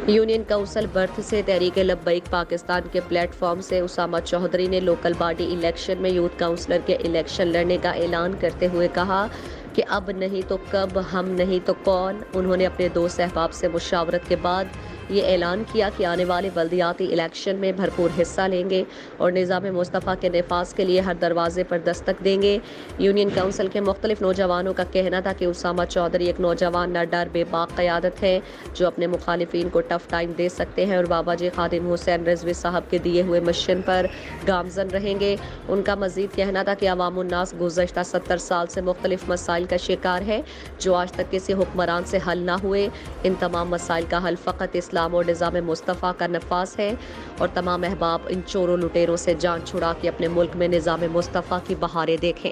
Union council birth से तहरीक लब्बैक पाकिस्तान के platform से उसामा चौधरी ने लोकल बॉडी इलेक्शन में यूथ काउंसलर के इलेक्शन लड़ने का ऐलान करते हुए कहा कि अब नहीं तो कब, हम नहीं तो कौन। उन्होंने अपने दोस्त अहबाब से मुशावरत के बाद ये ऐलान किया कि आने वाले बल्दियाती इलेक्शन में भरपूर हिस्सा लेंगे और निज़ाम मुस्तफ़ा के नफाज के लिए हर दरवाजे पर दस्तक देंगे। यूनियन काउंसिल के मुख्तलिफ नौजवानों का कहना था कि उसामा चौधरी एक नौजवान न डर बेबाक क़यादत है जो अपने मुखालिफिन को टफ टाइम दे सकते हैं और बाबा जी खादिम हुसैन रिजवी साहब के दिए हुए मिशन पर गामजन रहेंगे। उनका मजीद कहना था कि अवामुन्नास गुज़श्ता 70 साल से मुख्तलिफ मसाइल का शिकार है जो आज तक किसी हुक्मरान से हल ना हुए। इन तमाम मसाइल का हल फ़कत इस्लाम और निज़ाम मुस्तफ़ा का नफास है और तमाम अहबाब इन चोरों लुटेरों से जान छुड़ा के अपने मुल्क में निज़ाम मुस्तफ़ा की बहारें देखें।